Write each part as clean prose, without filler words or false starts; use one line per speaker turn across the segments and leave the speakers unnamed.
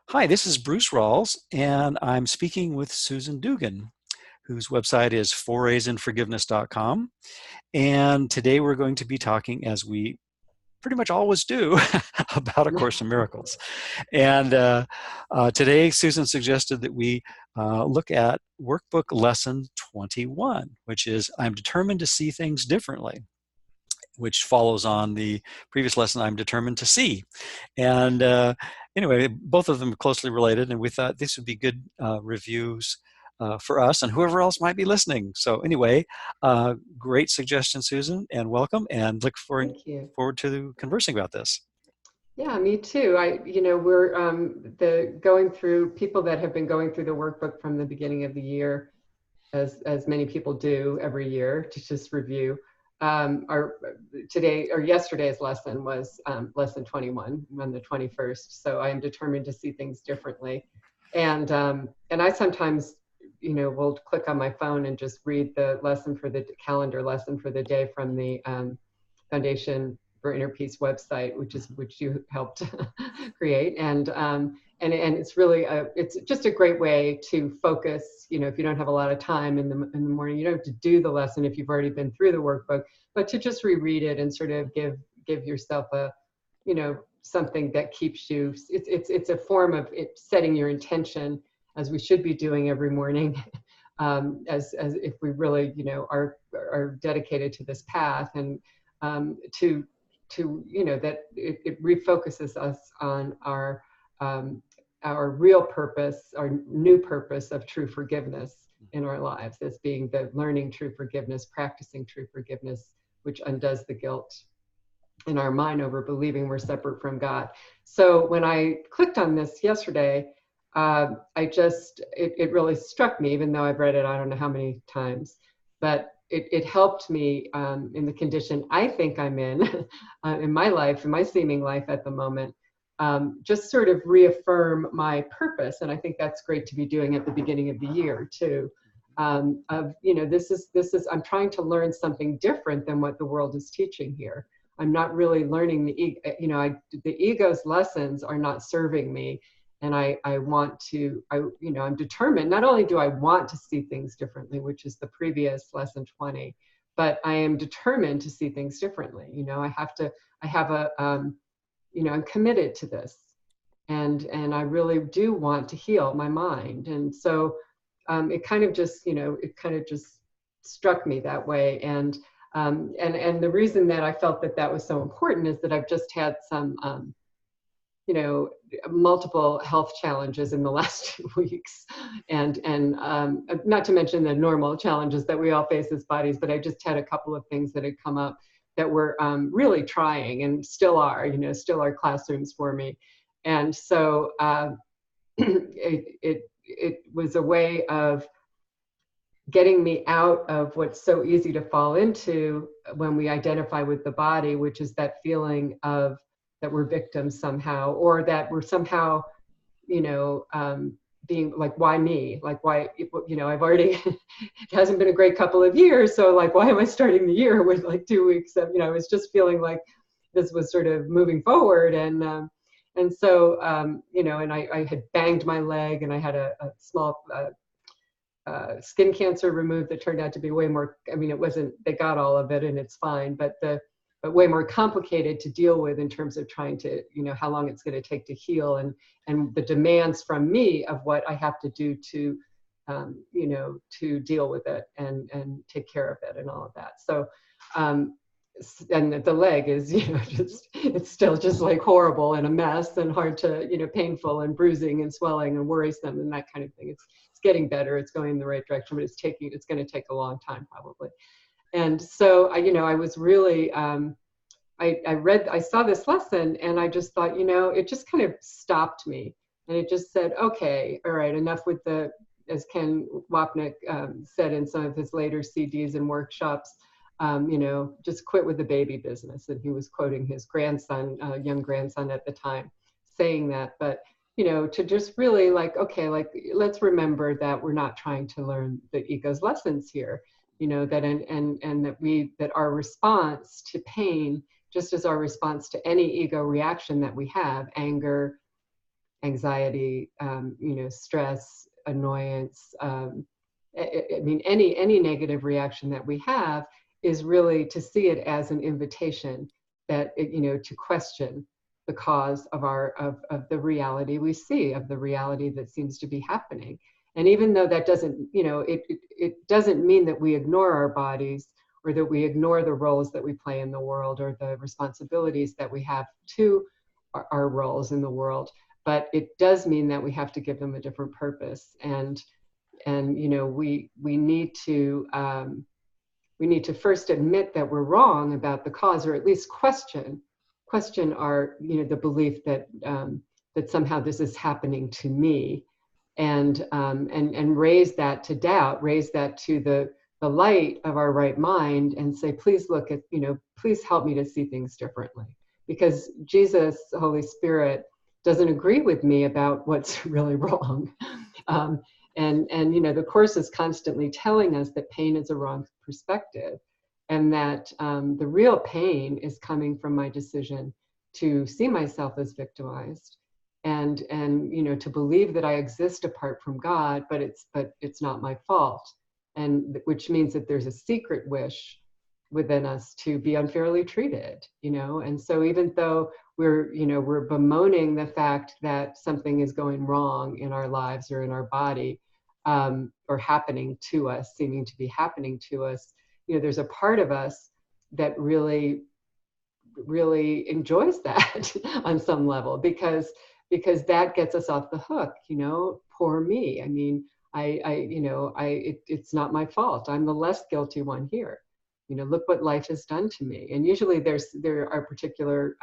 Hi, this is Bruce Rawles, and I'm speaking with Susan Dugan, whose website is foraysinforgiveness.com. And today we're going to be talking, as we pretty much always do, about A Course in Miracles. And today Susan suggested that we look at Workbook Lesson 21, which is I'm determined to see things differently, which follows on the previous lesson, I'm determined to see. And anyway, both of them are closely related, and we thought this would be good reviews for us and whoever else might be listening. So anyway, great suggestion, Susan, and welcome, and look
Thank you.
forward to conversing about this.
Yeah, me too. We're going through people that have been going through the workbook from the beginning of the year, as many people do every year to just review. Yesterday's lesson was lesson 21 on the 21st. So I am determined to see things differently, and I sometimes, will click on my phone and just read the lesson for the calendar lesson for the day from the Foundation for Inner Peace website, which you helped create, and it's really it's just a great way to focus. If you don't have a lot of time in the morning, you don't have to do the lesson if you've already been through the workbook, but to just reread it and sort of give yourself a something that keeps you. It's a form of setting your intention, as we should be doing every morning, as if we really are dedicated to this path, and that it refocuses us on our real purpose, our new purpose of true forgiveness in our lives, as being the learning true forgiveness, practicing true forgiveness, which undoes the guilt in our mind over believing we're separate from God. So when I clicked on this yesterday, it really struck me, even though I've read it I don't know how many times, but it helped me in the condition I think I'm in, in my life, in my seeming life at the moment, just sort of reaffirm my purpose. And I think that's great to be doing at the beginning of the year too. This is, I'm trying to learn something different than what the world is teaching here. I'm not really learning the ego's lessons are not serving me. And I'm determined, not only do I want to see things differently, which is the previous lesson 20, but I am determined to see things differently. I'm committed to this, and I really do want to heal my mind. And so it kind of just struck me that way. And the reason that I felt that was so important is that I've just had some, multiple health challenges in the last 2 weeks, and not to mention the normal challenges that we all face as bodies, but I just had a couple of things that had come up that were really trying, and still are classrooms for me. And so it was a way of getting me out of what's so easy to fall into when we identify with the body, which is that feeling of that we're victims somehow, or that we're somehow, being like, why me? Like, why, I've already, it hasn't been a great couple of years. So like, why am I starting the year with like 2 weeks of, I was just feeling like this was sort of moving forward. And so, and I had banged my leg, and I had a small skin cancer removed that turned out to be way more, it wasn't, they got all of it and it's fine, but way more complicated to deal with in terms of trying to, how long it's going to take to heal, and the demands from me of what I have to do to, to deal with it and take care of it and all of that. So, and the leg is, it's still just like horrible and a mess and hard to, painful and bruising and swelling and worrisome and that kind of thing. It's getting better. It's going in the right direction, but it's going to take a long time probably. And so, I was really, I saw this lesson, and I just thought, it just kind of stopped me. And it just said, okay, all right, enough with as Ken Wapnick said in some of his later CDs and workshops, just quit with the baby business. And he was quoting his grandson, young grandson at the time, saying that. But, to just really okay, let's remember that we're not trying to learn the ego's lessons here. That our response to pain, just as our response to any ego reaction that we have, anger, anxiety, stress, annoyance. I mean, any negative reaction that we have is really to see it as an invitation that, to question the cause of of the reality we see, of the reality that seems to be happening. And even though that doesn't, it doesn't mean that we ignore our bodies, or that we ignore the roles that we play in the world, or the responsibilities that we have to our roles in the world. But it does mean that we have to give them a different purpose. And we need to first admit that we're wrong about the cause, or at least question our, the belief that that somehow this is happening to me, and raise that to doubt, raise that to the light of our right mind, and say, please look at, please help me to see things differently, because Jesus, Holy Spirit, doesn't agree with me about what's really wrong. And the Course is constantly telling us that pain is a wrong perspective, and that the real pain is coming from my decision to see myself as victimized, and to believe that I exist apart from God, but it's not my fault, and which means that there's a secret wish within us to be unfairly treated, and so even though we're bemoaning the fact that something is going wrong in our lives or in our body, or happening to us, seeming to be happening to us, there's a part of us that really enjoys that on some level, because that gets us off the hook. Poor me. I mean, it's not my fault. I'm the less guilty one here. Look what life has done to me. And usually there are particular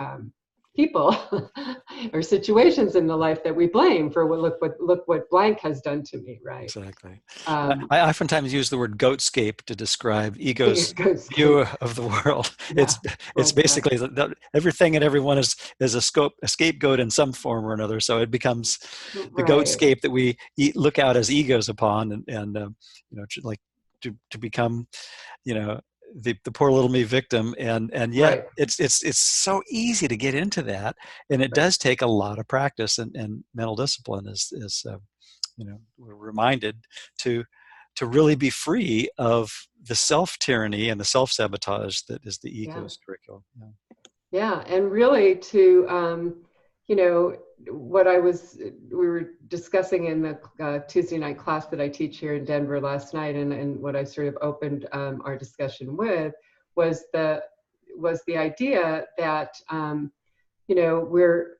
people or situations in the life that we blame for look what blank has done to me, right?
Exactly. I oftentimes use the word goatscape to describe ego's view of the world.
Yeah,
It's basically everything and everyone is a scapegoat in some form or another. So it becomes the goatscape that we look out as egos upon, and like to become, the poor little me victim, and yet it's so easy to get into that, and it does take a lot of practice and mental discipline, is we're reminded to really be free of the self-tyranny and the self-sabotage that is the ego's curriculum.
Yeah, and really to what we were discussing in the Tuesday night class that I teach here in Denver last night, and what I sort of opened our discussion with was the idea that we're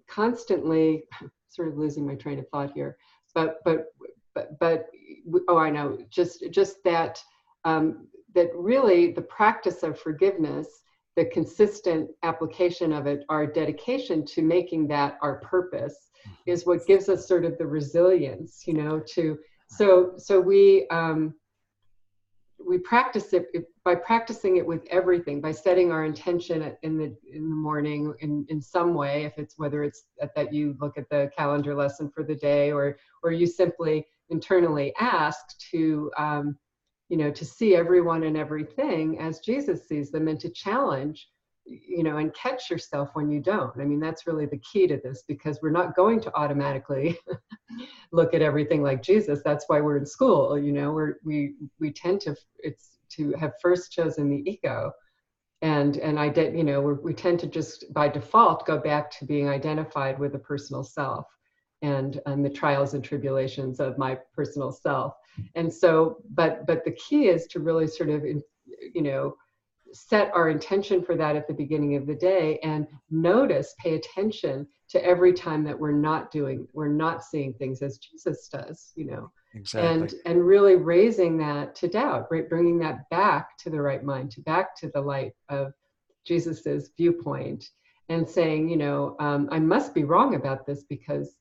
constantly sort of losing my train of thought here, but oh, I know, just that that really the practice of forgiveness, the consistent application of it, our dedication to making that our purpose, is what gives us sort of the resilience, so we practice it by practicing it with everything, by setting our intention in the morning in some way, if it's whether it's that you look at the calendar lesson for the day, or you simply internally ask to to see everyone and everything as Jesus sees them, and to challenge, and catch yourself when you don't. I mean, that's really the key to this, because we're not going to automatically look at everything like Jesus. That's why we're in school. We tend to have first chosen the ego, and we tend to just by default go back to being identified with the personal self, and the trials and tribulations of my personal self. And so, but the key is to really sort of, set our intention for that at the beginning of the day, and pay attention to every time that we're not seeing things as Jesus does,
Exactly.
and really raising that to doubt, right? Bringing that back to the right mind, back to the light of Jesus's viewpoint, and saying, I must be wrong about this, because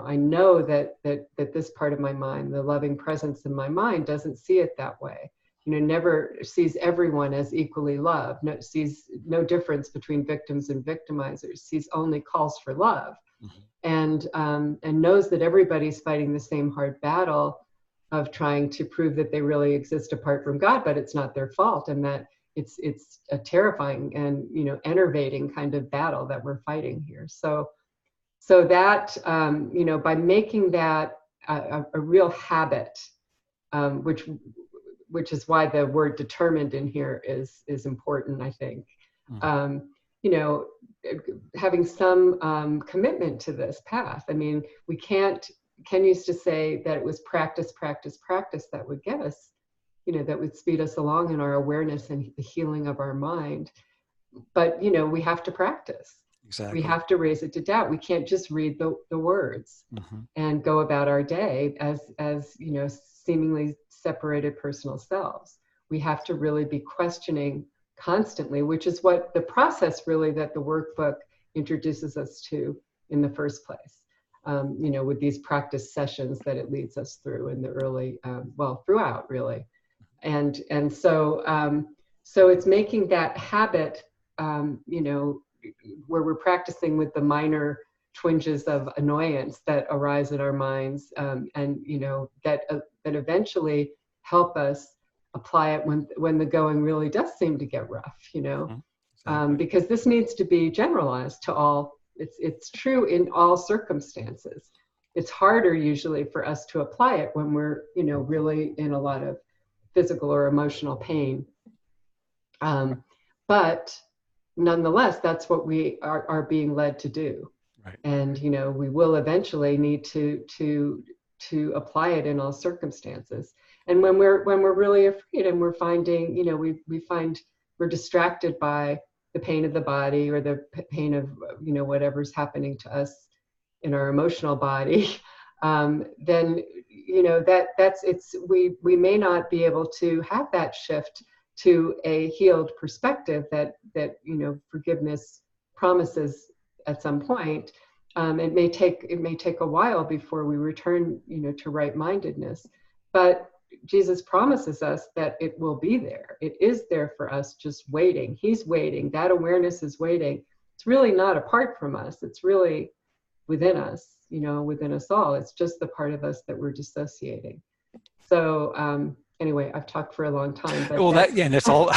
I know that this part of my mind, the loving presence in my mind, doesn't see it that way. Never sees everyone as equally loved, sees no difference between victims and victimizers, sees only calls for love, and knows that everybody's fighting the same hard battle of trying to prove that they really exist apart from God, but it's not their fault, and that it's a terrifying and enervating kind of battle that we're fighting here. So So that, by making that a real habit, which is why the word determined in here is important, I think.
Mm-hmm.
You know, having some commitment to this path. I mean, Ken used to say that it was practice, practice, practice that would get us, that would speed us along in our awareness and the healing of our mind. But, we have to practice. We
Exactly.
have to raise it to doubt. We can't just read the words
Mm-hmm.
and go about our day as seemingly separated personal selves. We have to really be questioning constantly, which is what the process really that the workbook introduces us to in the first place. With these practice sessions that it leads us through in the early, throughout really, and so it's making that habit, where we're practicing with the minor twinges of annoyance that arise in our minds, and that eventually help us apply it when the going really does seem to get rough,
Mm-hmm. Exactly.
because this needs to be generalized to all. It's true in all circumstances. It's harder usually for us to apply it when we're really in a lot of physical or emotional pain, but nonetheless, that's what we are being led to do.
Right.
And we will eventually need to apply it in all circumstances. And when we're really afraid and we're finding, we find we're distracted by the pain of the body or the pain of whatever's happening to us in our emotional body, then we may not be able to have that shift to a healed perspective that forgiveness promises at some point. It may take a while before we return to right-mindedness, but Jesus promises us that it will be there. It is there for us, just waiting. He's waiting. That awareness is waiting. It's really not apart from us. It's really within us, within us all. It's just the part of us that we're dissociating. So anyway, I've talked for a long time, but
Well,
that's
and it's all,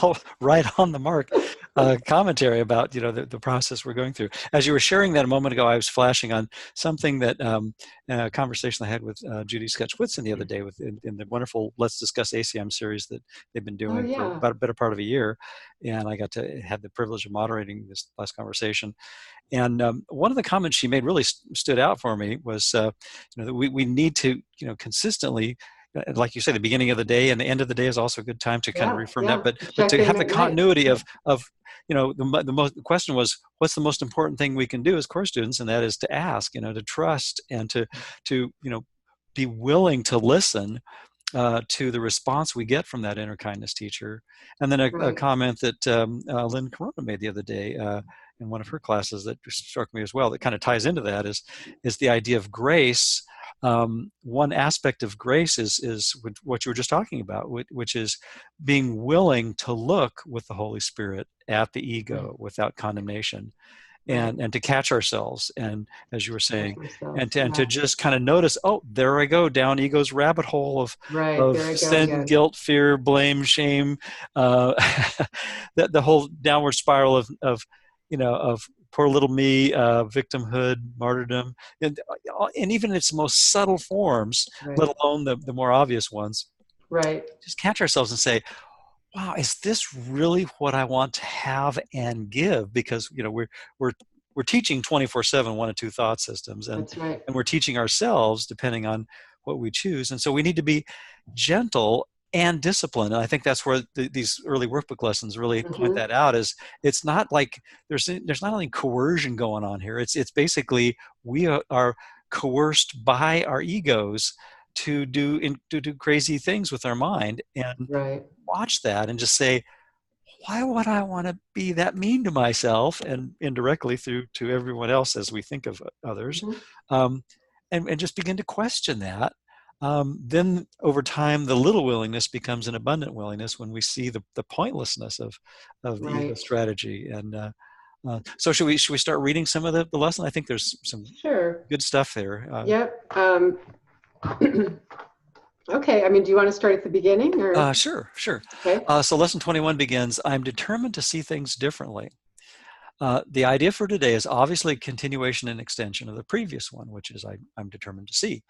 all right on the mark commentary about the process we're going through. As you were sharing that a moment ago, I was flashing on something that a conversation I had with Judy Sketch-Whitson the other day in the wonderful Let's Discuss ACIM series that they've been
oh
doing for
yeah,
about a better part of a year, and I got to have the privilege of moderating this last conversation. And one of the comments she made really stood out for me was, that we need to, consistently, like you say, the beginning of the day and the end of the day is also a good time to kind of reaffirm that.
yeah.
But
Check
to
in
have the
at night.
continuity of the question was, what's the most important thing we can do as course students, and that is to ask, to trust and to be willing to listen to the response we get from that inner kindness teacher. And then a
Right,
comment that Lynn Corona made the other day in one of her classes that struck me as well, that kind of ties into that, is the idea of grace. One aspect of grace is what you were just talking about, which is being willing to look with the Holy Spirit at the
right,
ego without condemnation,
right.
and to catch ourselves, and as you were
Catch
saying,
ourselves.
and to
Yeah,
just kind of notice, oh, there I go down ego's rabbit hole
right.
of
There I go
sin,
again.
guilt, fear, blame, shame, uh, that the whole downward spiral of poor little me, victimhood, martyrdom, and even its most subtle forms, let
Right,
alone the more obvious ones.
right,
Just catch ourselves and say, wow, is this really what I want to have and give? Because we're we're teaching 24/7 one and two thought systems, and
that's right.
we're teaching ourselves depending on what we choose. And so we need to be gentle and disciplined. And I think that's where these early workbook lessons really point
Hmm.
that out. Is it's not like there's not only coercion going on here. It's basically we are coerced by our egos to do crazy things with our mind, and
Right.
watch that and just say, why would I want to be that mean to myself, and indirectly through to everyone else as we think of others,
Hmm.
um, and just begin to question that. Then over time, the little willingness becomes an abundant willingness when we see the pointlessness of the ego
Right.
strategy. And so should we start reading some of the lesson? I think there's some
Sure.
good stuff there.
Yep. Okay. I mean, do you want to start at the beginning or?
Sure.
Okay.
So lesson 21 begins, I'm determined to see things differently. The idea for today is obviously a continuation and extension of the previous one, which is I'm determined to see.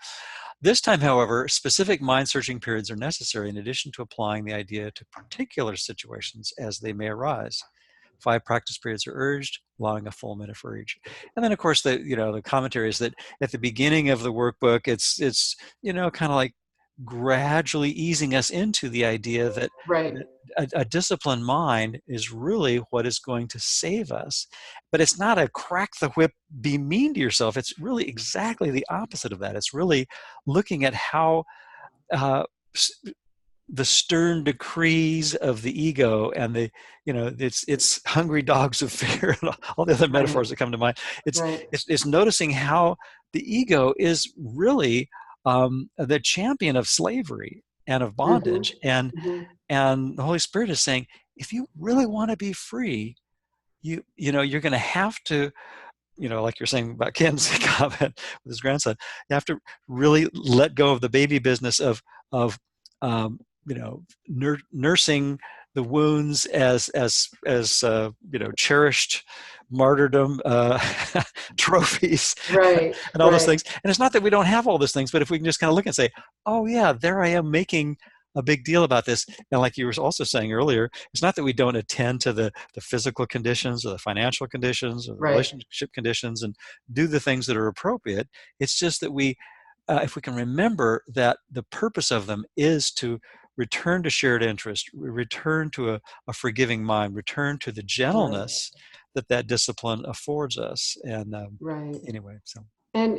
This time, however, specific mind-searching periods are necessary in addition to applying the idea to particular situations as they may arise. 5 practice periods are urged, allowing a full minute for each. And then, of course, the commentary is that at the beginning of the workbook, it's kind of like gradually easing us into the idea that
Right.
a disciplined mind is really what is going to save us. But it's not a crack the whip, be mean to yourself. It's really exactly the opposite of that. It's really looking at how uh, the stern decrees of the ego and it's hungry dogs of fear and all the other
Right.
metaphors that come to mind. It's
Right.
it's noticing how the ego is really the champion of slavery and of
Mm-hmm.
bondage, and
Mm-hmm.
the Holy Spirit is saying, if you really want to be free, you're going to have to, like you're saying about Ken's comment with his grandson, you have to really let go of the baby business of um, nursing the wounds as cherished martyrdom trophies
Right.
and all those
Right.
things. And it's not that we don't have all those things, but if we can just kind of look and say, oh yeah, there I am making a big deal about this. And like you were also saying earlier, it's not that we don't attend to the physical conditions or the financial conditions or the
Right.
relationship conditions and do the things that are appropriate. It's just that if we can remember that the purpose of them is to return to shared interest, return to a forgiving mind, return to the
Right.
gentleness that discipline affords us. And
Right.
anyway, so.
And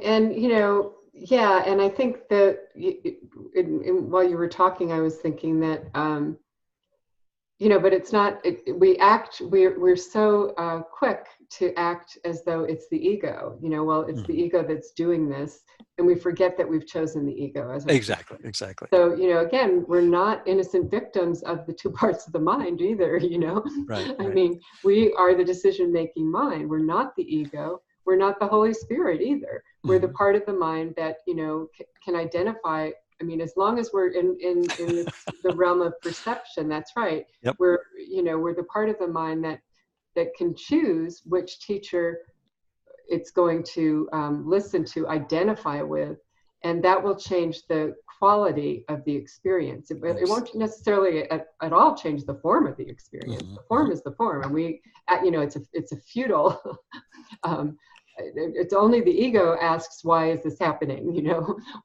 yeah, and I think that while you were talking, I was thinking that but it's not. We're so quick to act as though it's the ego. Well, it's the
Mhm.
ego that's doing this, and we forget that we've chosen the ego as our
Exactly,
teacher.
exactly.
So, again, we're not innocent victims of the two parts of the mind either.
Right,
I
right.
mean, we are the decision-making mind. We're not the ego. We're not the Holy Spirit either. We're the
Mhm.
part of the mind that, can identify. I mean, as long as we're in the realm of perception, that's right.
Yep.
We're the part of the mind that can choose which teacher it's going to listen to, identify with, and that will change the quality of the experience. It
Yes.
won't necessarily at all change the form of the experience.
Mhm,
The
mhm.
form is the form, and it's a futile. um, it's only the ego asks, why is this happening?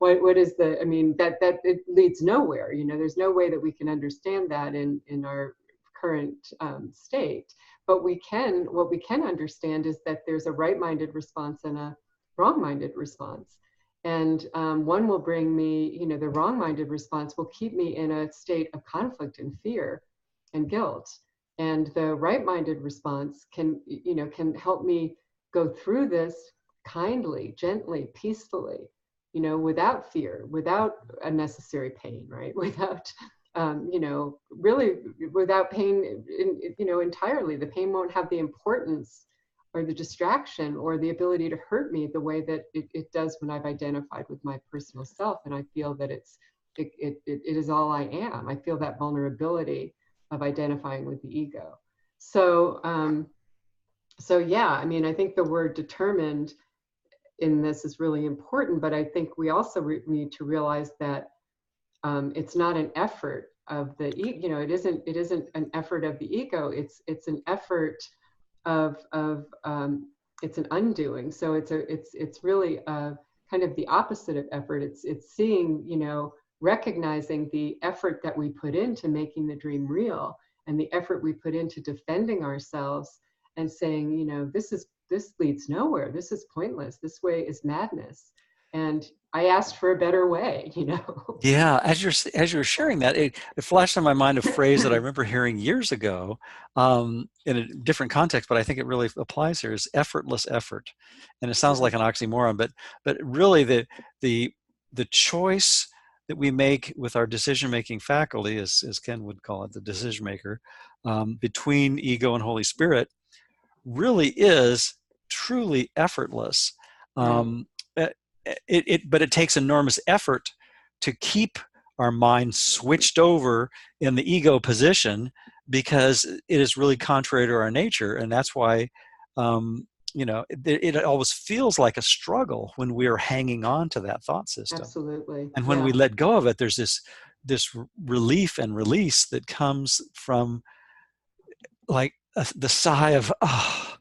What is the? I mean, that it leads nowhere. There's no way that we can understand that in our current state. But what we can understand is that there's a right-minded response and a wrong-minded response. And one will bring me, the wrong-minded response will keep me in a state of conflict and fear and guilt. And the right-minded response can help me go through this kindly, gently, peacefully, without fear, without unnecessary pain, right? Without really without pain, entirely. The pain won't have the importance or the distraction or the ability to hurt me the way that it does when I've identified with my personal self. And I feel that it is all I am. I feel that vulnerability of identifying with the ego. So yeah, I mean, I think the word determined in this is really important, but I think we also need to realize that it's not an effort of the ego. It isn't an effort of the ego. It's an effort of it's an undoing. So it's really kind of the opposite of effort. It's seeing, recognizing the effort that we put into making the dream real, and the effort we put into defending ourselves, and saying, this leads nowhere. This is pointless. This way is madness. And I asked for a better way.
Yeah, as you're sharing that, it flashed in my mind a phrase that I remember hearing years ago in a different context, but I think it really applies here, is effortless effort. And it sounds like an oxymoron, but really the the choice that we make with our decision-making faculty, as Ken would call it, the decision maker, between ego and Holy Spirit, really is truly effortless.
Right.
Um, but it takes enormous effort to keep our mind switched over in the ego position, because it is really contrary to our nature, and that's why it always feels like a struggle when we're hanging on to that thought system.
Absolutely.
And when we
Yeah.
let go of it, there's this relief and release that comes from like the sigh of, oh,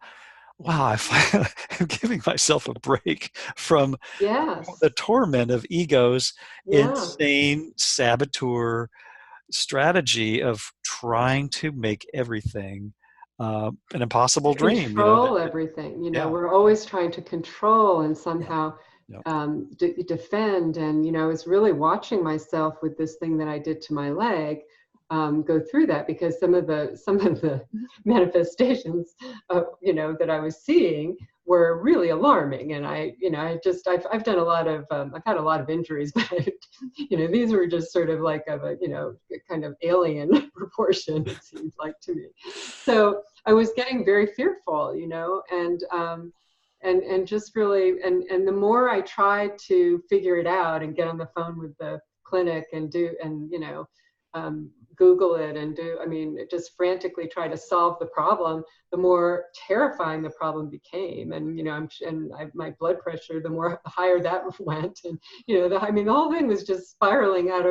wow, I'm giving myself a break from
Yes.
the torment of ego's
Yeah.
insane saboteur strategy of trying to make everything an impossible
To
dream.
control everything.
Yeah,
We're always trying to control and
yeah,
somehow
yeah.
defend. And, I was really watching myself with this thing that I did to my leg go through that, because some of the manifestations, that I was seeing were really alarming. And I've done a lot of, I've had a lot of injuries, but these were just sort of like of a, kind of alien proportion, it seems like to me. So I was getting very fearful, and just really, and the more I tried to figure it out and get on the phone with the clinic and Google it and just frantically try to solve the problem, the more terrifying the problem became. And, my blood pressure, the more higher that went. And, the whole thing was just spiraling out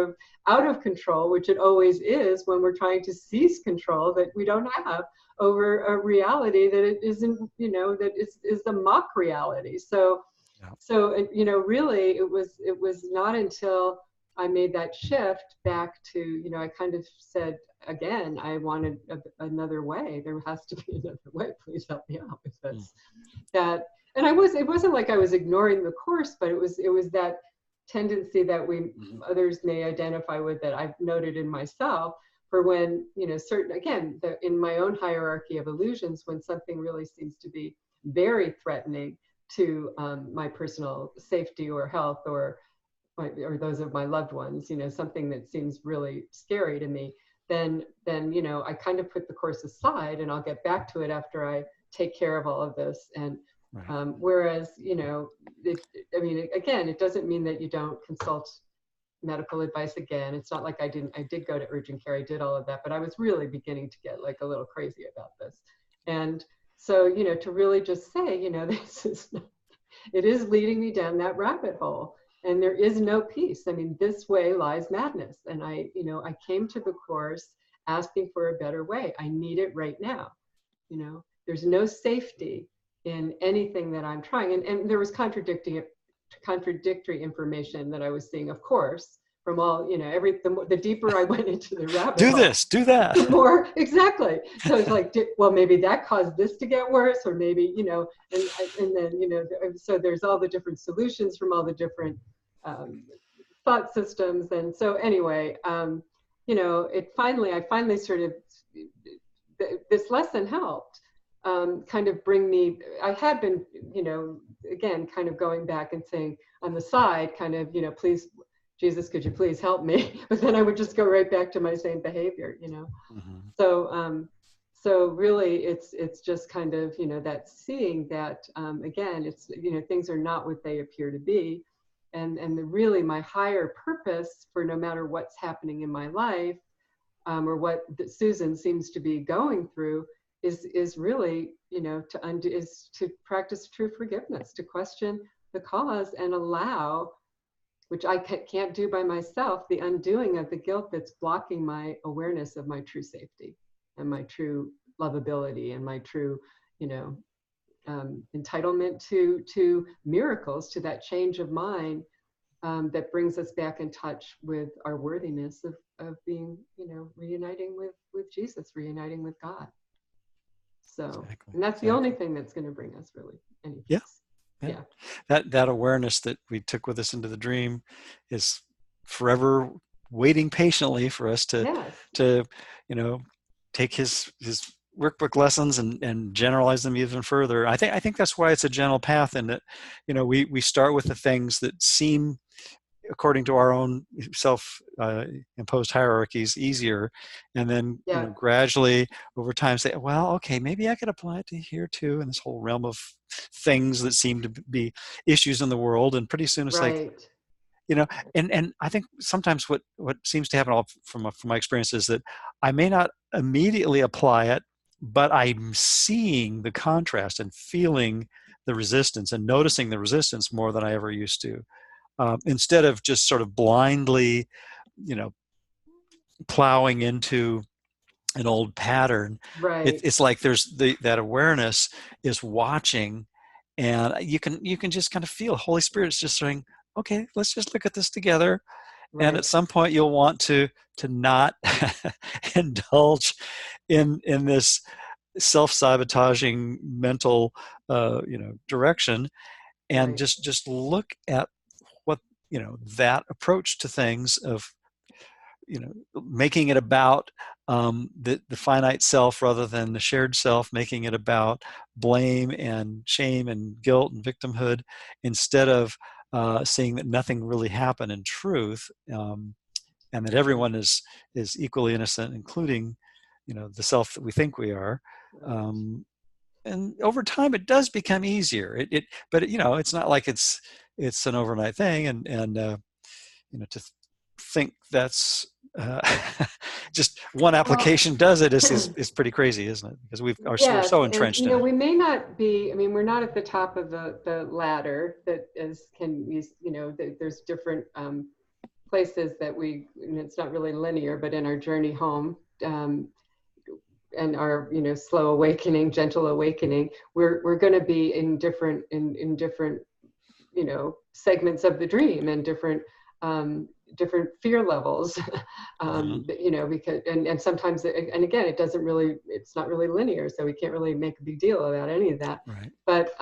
of control, which it always is when we're trying to seize control that we don't have over a reality that it isn't, that is the mock reality. So,
Yeah.
really it was not until I made that shift back to, I kind of said, again, I wanted another way. There has to be another way. Please help me out with this. That, and it wasn't like I was ignoring the course, but it was that tendency that others may identify with, that I've noted in myself, for when, in my own hierarchy of illusions, when something really seems to be very threatening to my personal safety or health or those of my loved ones, something that seems really scary to me, then I kind of put the course aside, and I'll get back to it after I take care of all of this. And
Right.
whereas, again, it doesn't mean that you don't consult medical advice again. It's not like I did go to urgent care, I did all of that, but I was really beginning to get like a little crazy about this. And so, to really just say, it is leading me down that rabbit hole. And there is no peace. This way lies madness. And I came to the course asking for a better way. I need it right now. There's no safety in anything that I'm trying. And there was contradictory information that I was seeing, of course, from all, the deeper I went into the rabbit hole.
Do this, do that.
The more, exactly. So it's like, well, maybe that caused this to get worse, or maybe, and then, so there's all the different solutions from all the different thought systems. And so anyway, I finally sort of, this lesson helped kind of bring me, I had been, again, kind of going back and saying on the side, kind of, please, Jesus, could you please help me? But then I would just go right back to my same behavior,
Mm-hmm.
So really it's just kind of, that seeing that, again, it's, things are not what they appear to be. And really my higher purpose for no matter what's happening in my life, or what Susan seems to be going through, is really, to practice true forgiveness, to question the cause and allow, which I can't do by myself, the undoing of the guilt that's blocking my awareness of my true safety and my true lovability and my true, entitlement to miracles, to that change of mind that brings us back in touch with our worthiness of being, reuniting with Jesus, reuniting with God. So,
Exactly.
and that's the only thing that's going to bring us really any peace.
Yeah.
Yeah.
That awareness that we took with us into the dream is forever waiting patiently for us
Yes.
to take his workbook lessons and generalize them even further. I think that's why it's a gentle path, and that we start with the things that seem, according to our own self-imposed hierarchies, easier, and then gradually over time say, well, okay, maybe I could apply it to here too, in this whole realm of things that seem to be issues in the world. And pretty soon it's like, and I think sometimes what seems to happen, all from my experience, is that I may not immediately apply it, but I'm seeing the contrast and feeling the resistance and noticing the resistance more than I ever used to. Instead of just sort of blindly, plowing into an old pattern,
Right.
it's like there's that awareness is watching, and you can just kind of feel Holy Spirit is just saying, okay, let's just look at this together. And at
Right.
some point you'll want to not indulge in this self-sabotaging mental direction, and
Right.
just look at what that approach to things of making it about the finite self rather than the shared self, making it about blame and shame and guilt and victimhood, instead of seeing that nothing really happened in truth, and that
Right.
everyone is equally innocent, including the self that we think we are.
Right.
um, and over time it does become easier, but it's not like it's an overnight thing, and to think that's uh, just one
Well,
application does it is pretty crazy, isn't it? Because we're
yes,
so
and
entrenched in it.
we may not be. I mean, we're not at the top of the ladder that is can be. There's different places that it's not really linear, but in our journey home, and our slow awakening, gentle awakening, we're going to be in different segments of the dream, and different fear levels.
Mhm.
Because and sometimes and again, it's not really linear, so we can't really make a big deal about any of that.
Right.
But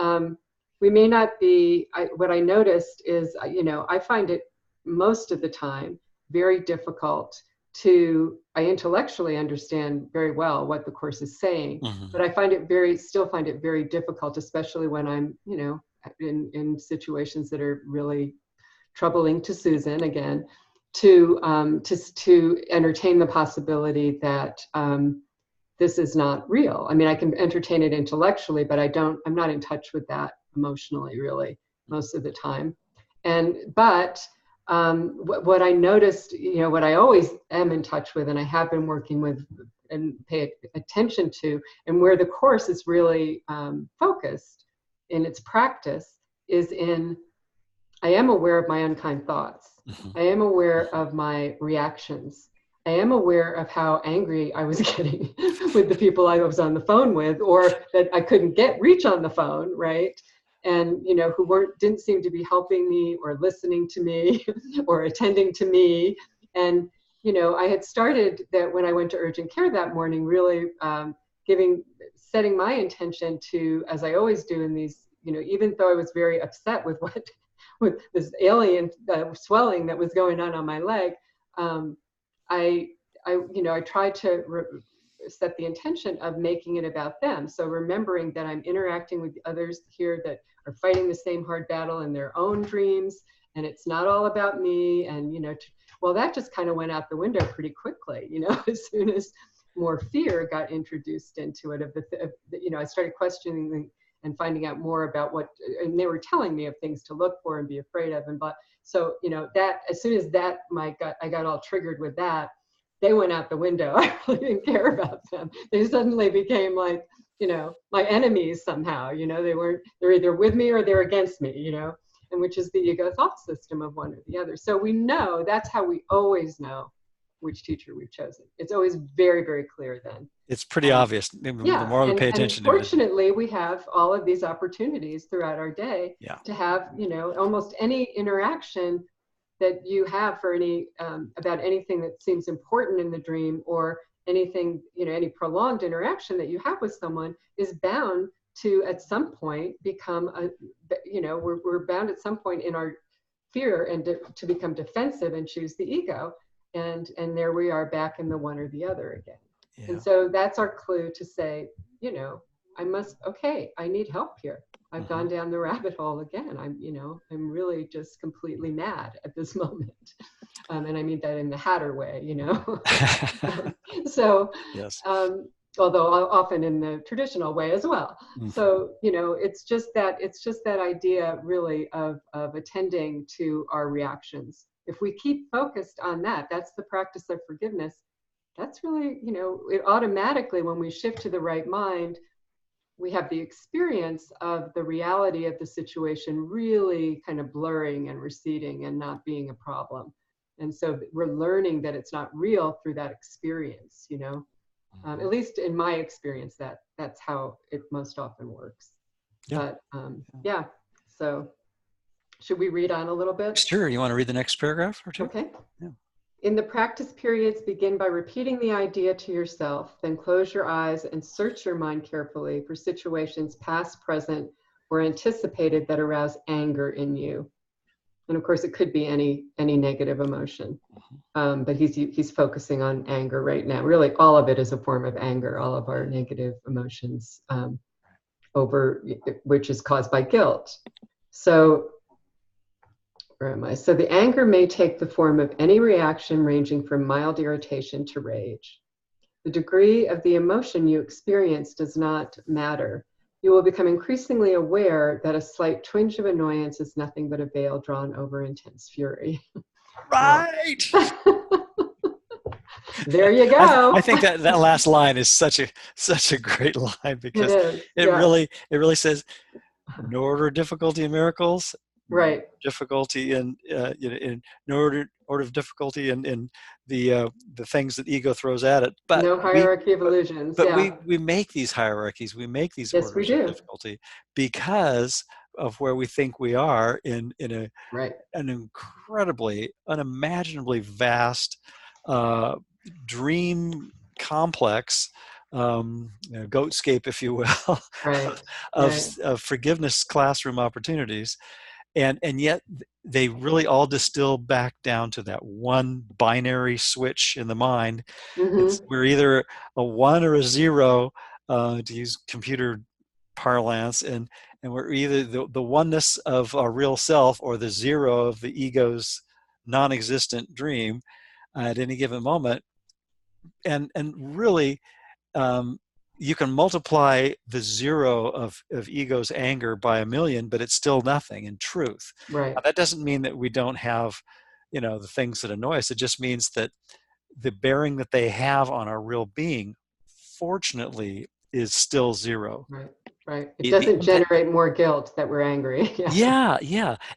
we may not be. What I noticed is, I find it most of the time very difficult to. I intellectually understand very well what the course is saying,
Mhm.
but I still find it very difficult, especially when I'm, in situations that are really troubling to Susan again, to entertain the possibility that this is not real. I mean, I can entertain it intellectually, but I'm not in touch with that emotionally, really, most of the time. But what I noticed, what I always am in touch with, and I have been working with and pay attention to, and where the course is really focused in its practice, is in I am aware of my unkind thoughts.
Mhm.
I am aware of my reactions. I am aware of how angry I was getting with the people I was on the phone with, or that I couldn't reach on the phone, right? And who didn't seem to be helping me or listening to me or attending to me. And I had started that when I went to urgent care that morning, really setting my intention to, as I always do in these, even though I was very upset with with this alien swelling that was going on my leg, um, I, I tried to set the intention of making it about them. So remembering that I'm interacting with others here that are fighting the same hard battle in their own dreams, and it's not all about me. And well, that just kind of went out the window pretty quickly. As soon as more fear got introduced into it, I started questioning and finding out more about and they were telling me of things to look for and be afraid of. But so, that as soon as I got all triggered with that, they went out the window. I really didn't care about them. They suddenly became like, my enemies somehow. They're either with me or they're against me, and which is the ego thought system of one or the other. So we know that's how we always know which teacher we've chosen. It's always very, very clear then.
It's pretty
Um,
obvious. The
yeah,
more we
and
pay
and
attention to it.
fortunately, we have all of these opportunities throughout our day
Yeah.
to have, almost any interaction that you have for any about anything that seems important in the dream, or anything, any prolonged interaction that you have with someone is bound to at some point become we're bound at some point in our fear and to become defensive and choose the ego, and there we are back in the one or the other again. And
Yeah.
so that's our clue to say, I need help here. I've
Mhm.
gone down the rabbit hole again. I'm really just completely mad at this moment. And I mean that in the Hatter way. So,
Yes.
um, although often in the traditional way as well.
Mhm.
So, it's just that idea really of attending to our reactions. If we keep focused on that, that's the practice of forgiveness. that's really, it automatically, when we shift to the right mind, we have the experience of the reality of the situation really kind of blurring and receding and not being a problem. And so we're learning that it's not real through that experience, at least in my experience, that's how it most often works.
Yeah.
But yeah, so should we read on a little bit?
Sure. You want to read the next paragraph or two?
Okay.
Yeah.
In the practice periods, begin by repeating the idea to yourself, then close your eyes and search your mind carefully for situations past, present, or anticipated that arouse anger in you. And of course, it could be any negative emotion, but he's focusing on anger right now. Really, all of it is a form of anger. All of our negative emotions, which is caused by guilt. So, where am I? So the anger may take the form of any reaction ranging from mild irritation to rage. The degree of the emotion you experience does not matter. You will become increasingly aware that a slight twinge of annoyance is nothing but a veil drawn over intense fury.
Right.
There you go.
I think that last line is such a great line, because it really says, no order of difficulty in miracles,
right?
Difficulty in no order of difficulty in the things that ego throws at it. But
no hierarchy of illusions.
But we make these hierarchies, we make these
yes,
orders of difficulty because of where we think we are in an incredibly, unimaginably vast dream complex, goatscape, if you will, of forgiveness classroom opportunities. And yet they really all distill back down to that one binary switch in the mind. We're either a 1 or a 0, to use computer parlance, and we're either the oneness of our real self or the 0 of the ego's non-existent dream at any given moment. And really, you can multiply the 0 of ego's anger by 1,000,000, but it's still nothing in truth.
Right.
Now, that doesn't mean that we don't have, the things that annoy us. It just means that the bearing that they have on our real being, fortunately, is still 0.
Right. It doesn't generate more guilt that we're angry.
Yeah.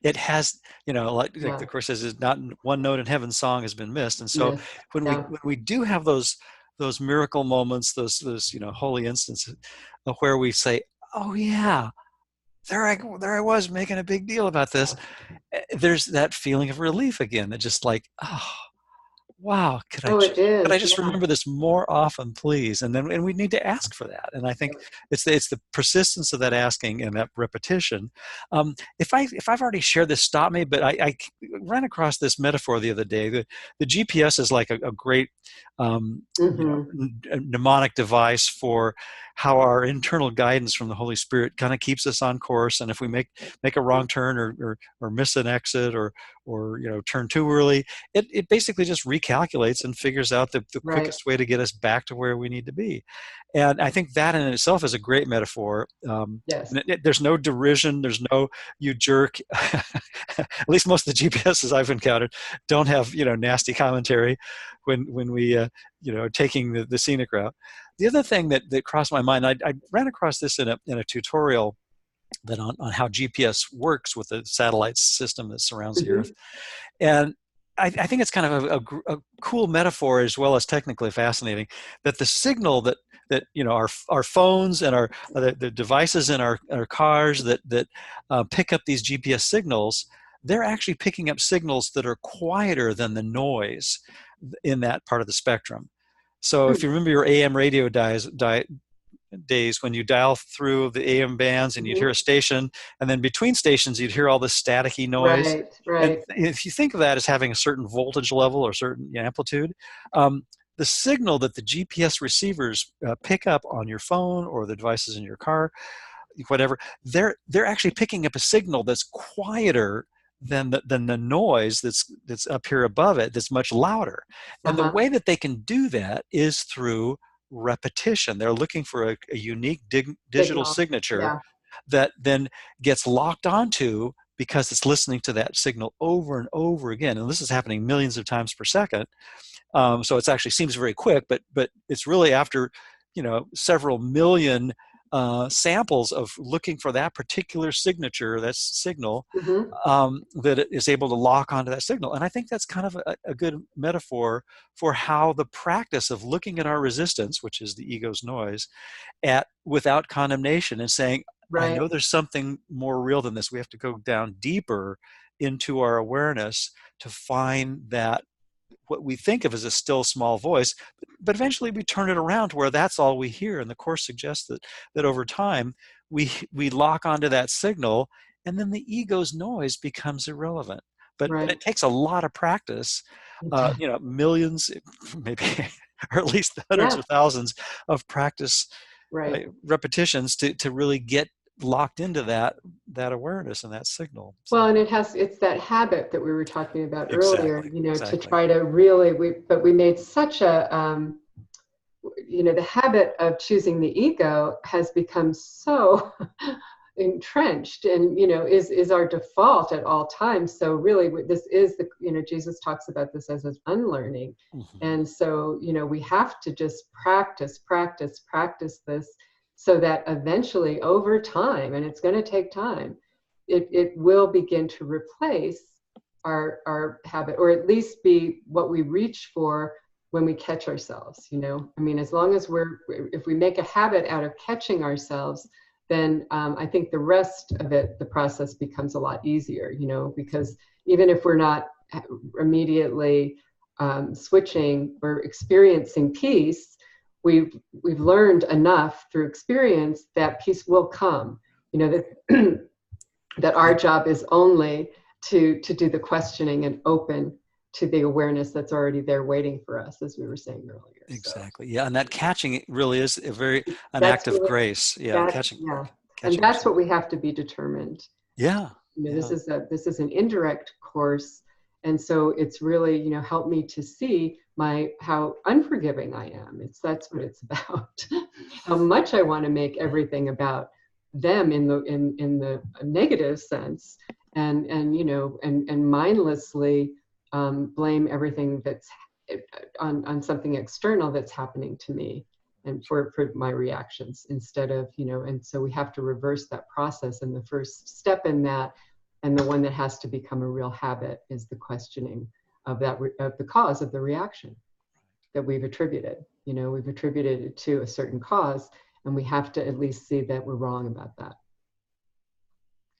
It has, like the Course says, is not one note in heaven's song has been missed. And so when we do have those miracle moments, those holy instances of where we say, oh yeah, there I was making a big deal about this, there's that feeling of relief again, that just like, oh wow, could I just remember this more often, please? And we need to ask for that. And I think it's the persistence of that asking and that repetition. If I've already shared this, stop me. But I ran across this metaphor the other day. The GPS is like a great mnemonic device for how our internal guidance from the Holy Spirit kind of keeps us on course. And if we make a wrong turn or miss an exit or turn too early, it basically just recalculates and figures out the quickest way to get us back to where we need to be. And I think that in itself is a great metaphor. There's no derision. There's no you jerk. At least most of the GPSs I've encountered don't have nasty commentary when we taking the scenic route. The other thing that crossed my mind, I ran across this in a tutorial that on how GPS works with the satellite system that surrounds the Earth. And I think it's kind of a cool metaphor, as well as technically fascinating, that the signal that our phones and the devices in our cars that pick up these GPS signals, they're actually picking up signals that are quieter than the noise in that part of the spectrum. So if you remember your AM radio days when you dial through the AM bands and you'd hear a station, and then between stations you'd hear all this staticky noise.
Right.
And if you think of that as having a certain voltage level or certain amplitude, the signal that the GPS receivers pick up on your phone or the devices in your car, whatever, they're actually picking up a signal that's quieter than the noise that's up here above it, that's much louder. And the way that they can do that is through repetition. They're looking for a unique digital signature that then gets locked onto, because it's listening to that signal over and over again. And this is happening millions of times per second. So it actually seems very quick, but it's really after, several million samples of looking for that particular signature, that signal,
Mm-hmm.
that it is able to lock onto that signal. And I think that's kind of a good metaphor for how the practice of looking at our resistance, which is the ego's noise, without condemnation and saying, I
Right.
know there's something more real than this. We have to go down deeper into our awareness to find that what we think of as a still small voice, but eventually we turn it around to where that's all we hear. And the Course suggests that over time we lock onto that signal, and then the ego's noise becomes irrelevant. But
Right.
it takes a lot of practice,
It does.
millions, maybe, or at least hundreds
Yeah.
or thousands of practice
Right.
repetitions to really get locked into that awareness and that signal.
Well,
So
and it's that habit that we were talking about earlier,
exactly,
to
exactly.
try to really, but we made such a, the habit of choosing the ego has become so entrenched and, is our default at all times. So really this is Jesus talks about this as an unlearning.
Hmm.
And so, we have to just practice this so that eventually over time, and it's going to take time, it will begin to replace our habit, or at least be what we reach for when we catch ourselves. I mean, as long as if we make a habit out of catching ourselves, then I think the rest of it, the process becomes a lot easier, because even if we're not immediately switching or experiencing peace, we've learned enough through experience that peace will come. That that our job is only to do the questioning and open to the awareness that's already there waiting for us, as we were saying earlier. So
Exactly. Yeah, and that catching it really is an
that's
act of
really
grace. Yeah,
that yeah, and
catching
that's
yourself.
what we have to be determined.
Yeah,
This
yeah,
is an indirect course, and so it's really helped me to see how unforgiving I am. That's what it's about. How much I want to make everything about them in the negative sense, and mindlessly blame everything that's on something external that's happening to me, and for my reactions, instead of, and so we have to reverse that process. And the first step in that, and the one that has to become a real habit, is the questioning of of the cause of the reaction that we've attributed. We've attributed it to a certain cause, and we have to at least see that we're wrong about that.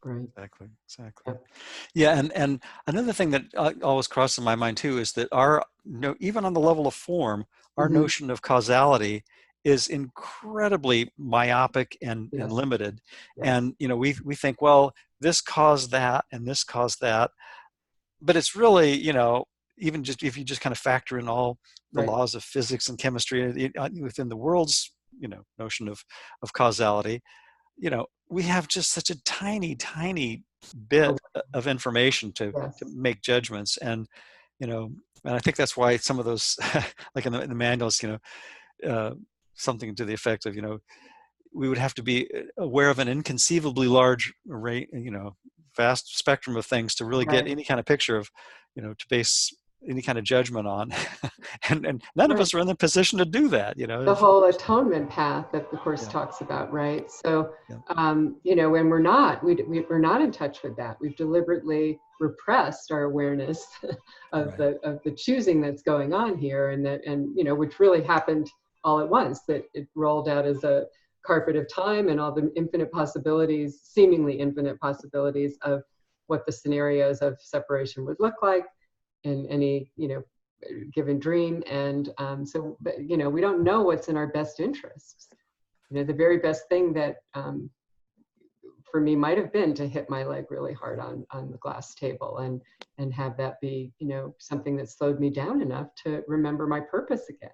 Right.
exactly, exactly.
Yep.
Yeah, and another thing that always crosses my mind too is that our no, even on the level of form, our
Mm-hmm.
notion of causality is incredibly myopic and
Yes.
limited.
Yes.
And we think, well, this caused that and this caused that, but it's really, even just if you just kind of factor in all the
Right.
laws of physics and chemistry within the world's notion of causality, we have just such a tiny
Oh,
bit of information to
yes.
make judgments. And and I think that's why some of those like in the manuals, uh, something to the effect of, we would have to be aware of an inconceivably large array, vast spectrum of things to really get
Right.
any kind of picture of, to base any kind of judgment on. And none of
Right.
us are in the position to do that,
The whole atonement path that the Course
yeah,
talks about, right? So,
yeah,
when we're not in touch with that. We've deliberately repressed our awareness of
right,
the choosing that's going on here, and which really happened all at once. That it rolled out as a carpet of time, and all the infinite possibilities, seemingly infinite possibilities of what the scenarios of separation would look like in any given dream. And so, we don't know what's in our best interests. The very best thing that for me might have been to hit my leg really hard on the glass table, and have that be something that slowed me down enough to remember my purpose again.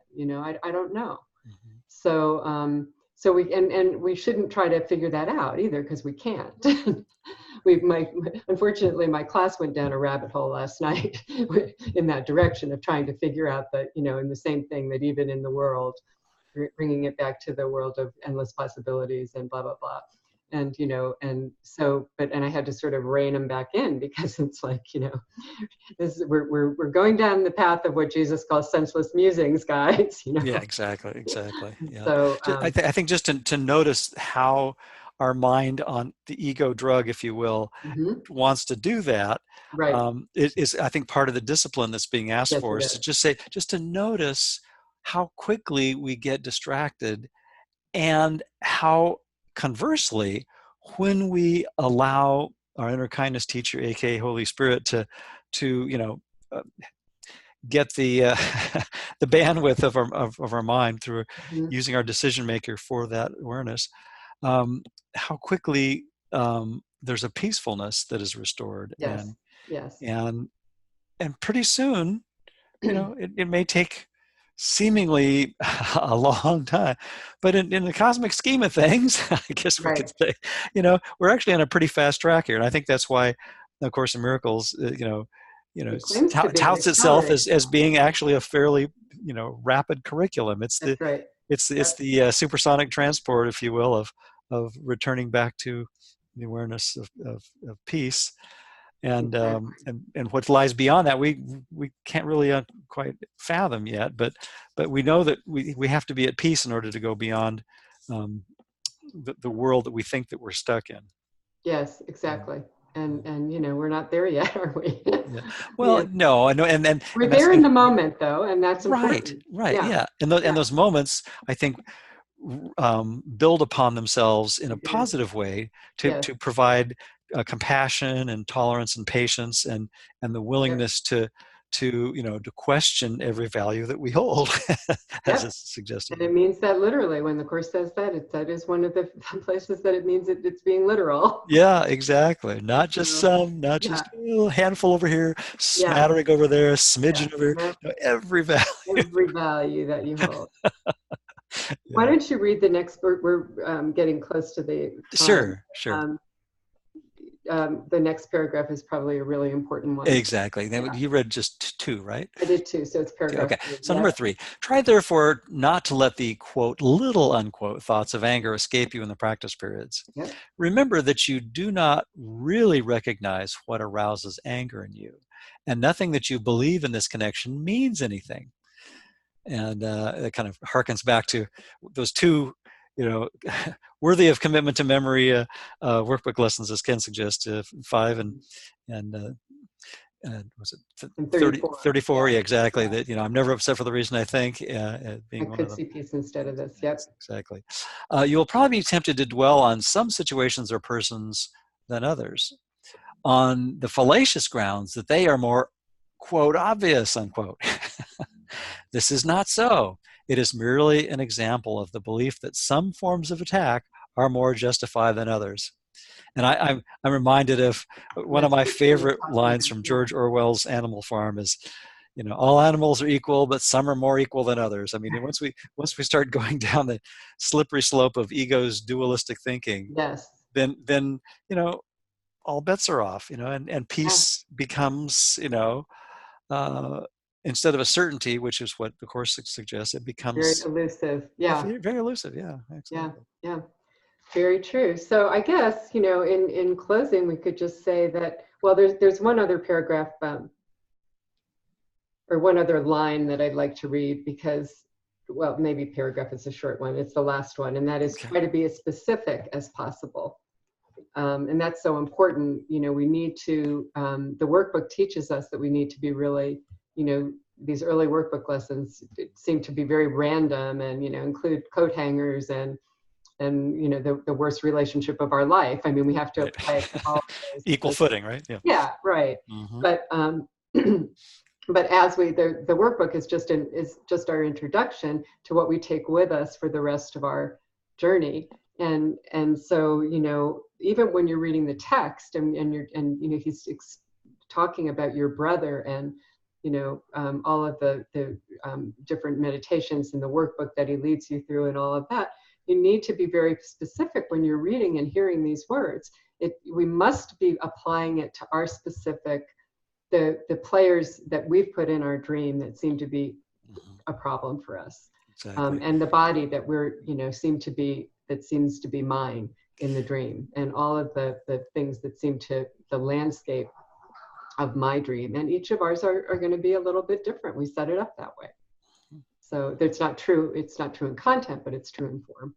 I don't know.
mm-hmm.
So so we shouldn't try to figure that out either, because we can't. Unfortunately, my class went down a rabbit hole last night in that direction of trying to figure out that, in the same thing, that even in the world, bringing it back to the world of endless possibilities and blah blah blah, and and so, and I had to sort of rein them back in, because it's like, we're going down the path of what Jesus calls senseless musings, guys.
Yeah, exactly. Yeah.
So
I think just to notice how our mind on the ego drug, if you will,
mhm,
wants to do that,
right.
it is, I think, part of the discipline that's being asked
Yes,
for
it
is to
is.
just to notice how quickly we get distracted, and how, conversely, when we allow our inner kindness teacher, aka Holy Spirit, to uh, get the the bandwidth of our mind through
Mhm.
using our decision maker for that awareness, um, how quickly there's a peacefulness that is restored,
Yes, yes.
and and pretty soon, it may take seemingly a long time, but in the cosmic scheme of things, I guess we
Right.
could say, we're actually on a pretty fast track here, and I think that's why the Course in Miracles,
It claims to be
touts itself
accelerated.
as being actually a fairly, rapid curriculum.
That's right.
It's
Yep.
the supersonic transport, if you will, of returning back to the awareness of peace,
Exactly.
and what lies beyond that we can't really quite fathom yet, but we know that we have to be at peace in order to go beyond the world that we think that we're stuck in.
Yes,
Yeah,
exactly.
yeah,
And we're not there yet, are we?
yeah.
Yeah.
Well, no, I know,
We're
and that's
there in the moment, though, and that's
right,
important.
right,
Yeah.
yeah, and
Yeah.
those moments, I think, build upon themselves in
They
a
do.
positive way
Yes.
to provide compassion and tolerance and patience, and the
Yep.
willingness to question every value that we hold, as
Yep.
it's suggested
And it
here.
means that literally. When the Course says that, that is one of the places that it means it's being literal.
Yeah, exactly. Not just
So,
some, not
yeah.
just a little handful over here,
Yeah.
smattering over there, a
Yeah.
smidgen over here.
No,
No, every value.
every value that you hold. Why
Yeah.
don't you read the next? We're getting close to the time.
Sure, sure.
Um, the next paragraph is probably a really important one.
Exactly. Then
Yeah,
you read just two, right?
I did too. So it's paragraph
Okay,
3.
so number
Yep.
3, try therefore not to let the quote little unquote thoughts of anger escape you in the practice periods.
Yep.
Remember that you do not really recognize what arouses anger in you, and nothing that you believe in this connection means anything. And it kind of harkens back to those two, worthy of commitment to memory workbook lessons, as Ken suggests, 5 and was it
And
30,
34.
34?
Yeah.
Yeah, exactly.
Yeah.
That, I'm never upset for the reason I think,
I
being one of
could
them.
see peace instead of this. Yep.
Exactly. You will probably be tempted to dwell on some situations or persons than others, on the fallacious grounds that they are more, quote, obvious, unquote. This is not so. It is merely an example of the belief that some forms of attack are more justified than others. And I'm reminded of one of
That's
my
what we were
favorite
talking
lines
about.
from
Yeah.
George Orwell's Animal Farm is, all animals are equal, but some are more equal than others. I mean, once we start going down the slippery slope of ego's dualistic thinking,
Yes.
then all bets are off. And
Yeah.
peace becomes, uh, instead of a certainty, which is what the Course suggests, it
Very
becomes
elusive. Yeah.
very elusive. Yeah,
Yeah.
exactly.
Yeah. Very true. So I guess, in closing, we could just say that, well, there's one other paragraph, or one other line that I'd like to read, because, well, maybe paragraph is a short one. It's the last one, and that is,
Okay.
try to be as specific as possible. And that's so important. We need to, the workbook teaches us that we need to be really, these early workbook lessons seem to be very random, and, include coat hangers and the worst relationship of our life. I mean, we have to
Right.
apply it to all of those,
Equal
because,
footing, right? Yeah.
yeah, right.
Hmm.
But but as the workbook is just our introduction to what we take with us for the rest of our journey. And so, even when you're reading the text, and he's talking about your brother, and all of the different meditations in the workbook that he leads you through, and all of that, you need to be very specific when you're reading and hearing these words. We must be applying it to our specific, the players that we've put in our dream that seem to be
Hmm.
a problem for us,
Exactly.
and the body that seems to be mine. in the dream, and all of the things that seem to, the landscape of my dream, and each of ours are going to be a little bit different. We set it up that way. So it's not true in content, but it's true in form.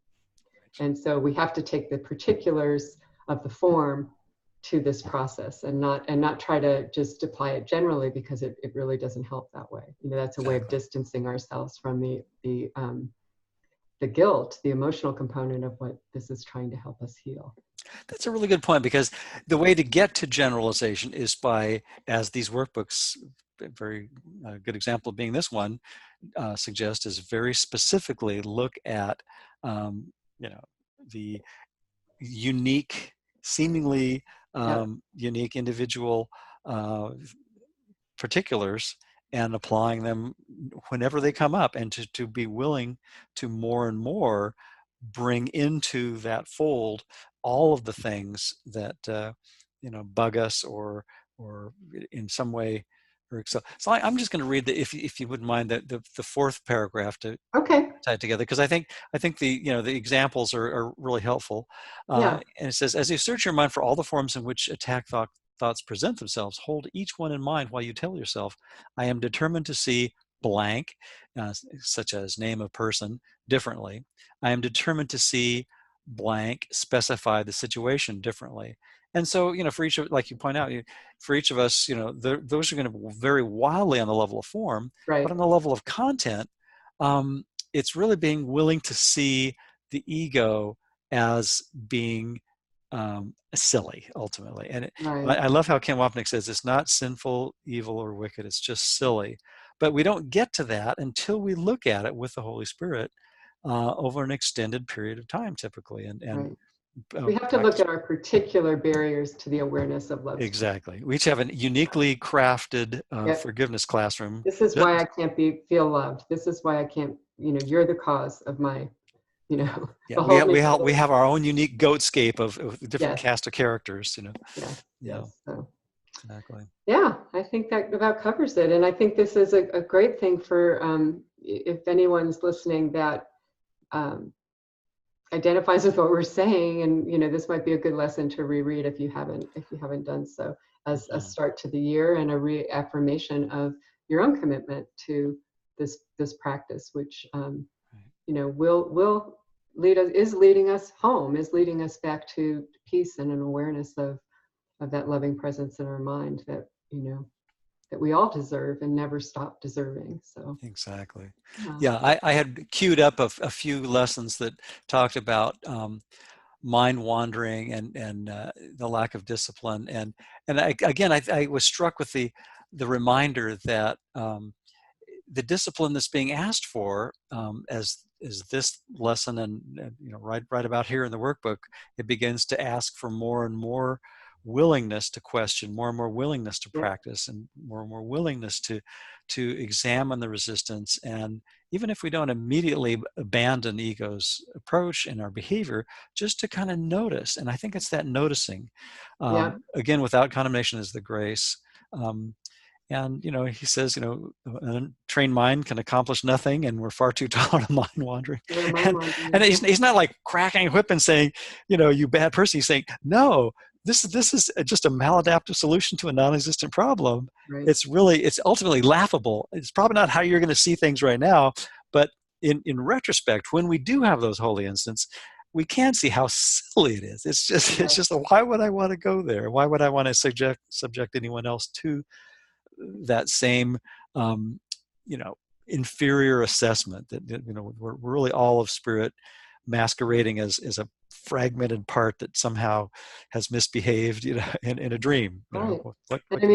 And so we have to take the particulars of the form to this process, and not try to just apply it generally, because it really doesn't help that way. That's a way of distancing ourselves from the guilt, the emotional component of what this is trying to help us heal.
That's a really good point, because the way to get to generalization is by, as these workbooks, a very good example being this one, suggest, is very specifically look at the unique, seemingly unique individual particulars, and applying them whenever they come up, and to be willing to more and more bring into that fold all of the things that bug us, or in some way. So I'm just going to read if you wouldn't mind, the fourth paragraph to tie it together, because I think the examples are really helpful. And it says, as you search your mind for all the forms in which attack thoughts present themselves, hold each one in mind while you tell yourself, I am determined to see blank, such as name of person, differently. I am determined to see blank, specify the situation differently. And so, for each of, like you point out, for each of us, those are going to vary wildly on the level of form,
right.
But on the level of content, it's really being willing to see the ego as being silly, ultimately. And I love how Ken Wapnick says it's not sinful, evil, or wicked, it's just silly. But we don't get to that until we look at it with the Holy Spirit over an extended period of time, typically. And
we have to look at our particular barriers to the awareness of love.
Exactly. We each have a uniquely crafted forgiveness classroom.
This is why I can't feel loved. This is why I can't, you're the cause of my,
we have our own unique goatscape of different cast of characters,
Yes. So.
Exactly.
Yeah, I think that about covers it. And I think this is a great thing for if anyone's listening that identifies with what we're saying, and this might be a good lesson to reread if you haven't done so, as a start to the year and a reaffirmation of your own commitment to this practice, which will lead us, is leading us home, is leading us back to peace and an awareness of that loving presence in our mind that that we all deserve and never stop deserving. So
exactly. I had queued up a few lessons that talked about mind wandering and the lack of discipline, and I was struck with the reminder that the discipline that's being asked for, as this lesson and right about here in the workbook, it begins to ask for more and more willingness to question, more and more willingness to practice, and more willingness to examine the resistance. And even if we don't immediately abandon ego's approach and our behavior, just to kind of notice. And I think it's that noticing. Again, without condemnation is the grace. And he says, a trained mind can accomplish nothing, and we're far too tolerant of mind wandering. And he's not like cracking a whip and saying, you bad person. He's saying, no, this is just a maladaptive solution to a non-existent problem. Right. It's ultimately laughable. It's probably not how you're going to see things right now, but in retrospect, when we do have those holy instants, we can see how silly it is. It's just why would I want to go there? Why would I want to subject anyone else to that same inferior assessment that we're really all of spirit masquerading as a fragmented part that somehow has misbehaved in a dream. What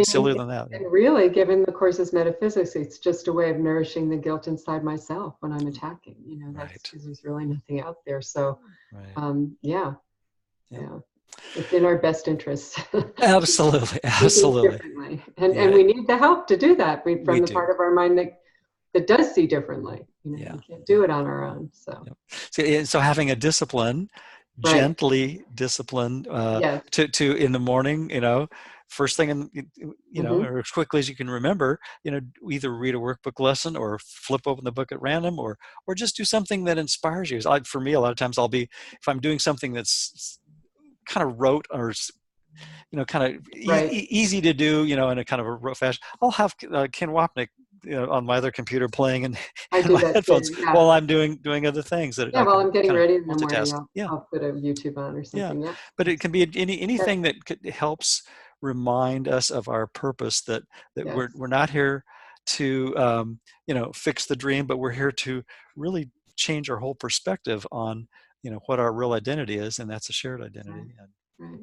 sillier than that?
And really, given the Course's metaphysics, it's just a way of nourishing the guilt inside myself when I'm attacking. That's because there's really nothing out there. So it's in our best interest.
Absolutely.
Differently. And we need the help to do that from the part of our mind that does see differently. We can't do it on our own.
So having a discipline, gently discipline to in the morning, first thing or as quickly as you can remember, either read a workbook lesson or flip open the book at random, or just do something that inspires you. For me, a lot of times if I'm doing something that's kind of rote or kind of
Right.
easy to do, in a kind of a rote fashion, I'll have Ken Wapnick on my other computer playing
I
in
do
my
that
headphones
too. Yeah.
while I'm doing other things that
Yeah.
I
While
can
I'm getting
kind of
ready in the morning,
multitask. Yeah,
I'll put a YouTube on or
yeah.
something. Yeah.
But it can be
Yeah.
anything that helps remind us of our purpose, that
Yes.
we're not here to fix the dream, but we're here to really change our whole perspective on what our real identity is, and that's a shared
Right.
identity.
Right.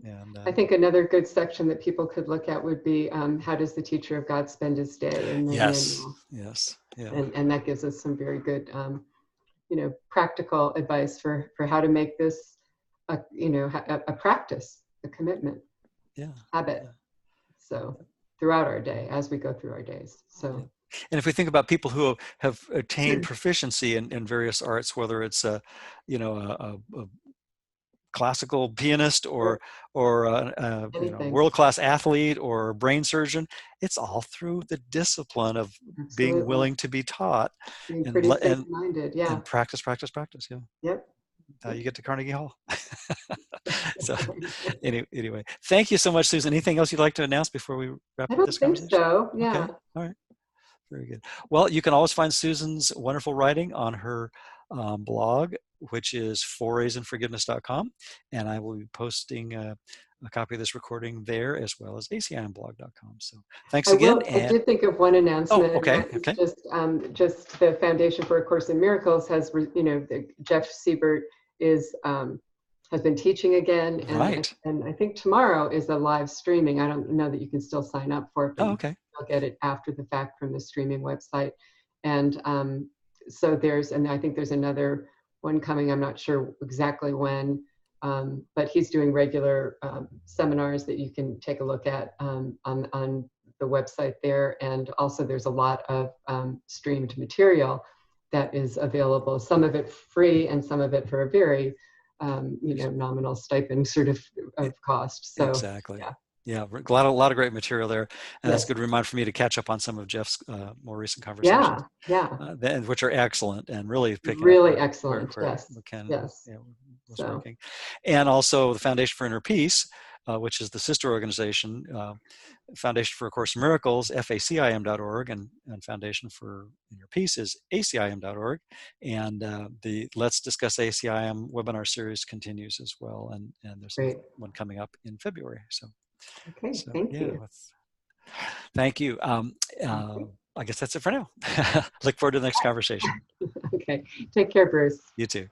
And
I think another good section that people could look at would be how does the teacher of God spend his day in the
yes,
manual,
yes, yeah,
and that gives us some very good practical advice for how to make this a practice, a commitment,
yeah,
habit.
yeah.
So throughout our day, as we go through our days.
Yeah.
So
And if we think about people who have attained proficiency in various arts, whether it's a classical pianist
or
or a
anything,
world-class athlete or brain surgeon, it's all through the discipline of being
absolutely.
willing to be taught
Being
and
pretty
le- and
steady-minded. Yeah.
and practice, practice, practice. Yeah,
Yep.
how
Yep.
you get to Carnegie Hall. So anyway, thank you so much, Susan. Anything else you'd like to announce before we wrap
I
up
don't
this
think
conversation?
so. Yeah.
Okay, all right. Very good. Well, you can always find Susan's wonderful writing on her blog, which is foraysinforgiveness.com. And I will be posting a copy of this recording there, as well as acimblog.com. So thanks again.
I
And
did think of one
oh,
announcement, and
okay.
that is
Okay.
just the Foundation for A Course in Miracles Jeff Siebert is has been teaching again,
Right.
and I think tomorrow is a live streaming. I don't know that you can still sign up for it, but
Oh,
you can
okay.
still get it after the fact from the streaming website. And so and I think there's another one coming. I'm not sure exactly when, but he's doing regular seminars that you can take a look at on the website there. And also there's a lot of streamed material that is available, some of it free and some of it for a very nominal stipend sort of cost. So
Exactly.
yeah.
Yeah, a lot of great material there, and that's a
Yes.
good reminder for me to catch up on some of Jeff's more recent conversations,
Yeah. Yeah.
which are excellent and really picking up
Really
where
excellent. Yes.
McKen
Yes.
was
So
working, and also the Foundation for Inner Peace, which is the sister organization, Foundation for A Course in Miracles, FACIM.org, and Foundation for Inner Peace is ACIM.org, and the Let's Discuss ACIM webinar series continues as well, and there's
great.
one coming up in February.
Okay.
So
Thank
yeah,
you.
thank you.
Okay.
I guess that's it for now. Look forward to the next conversation.
Okay. Take care, Bruce.
You too.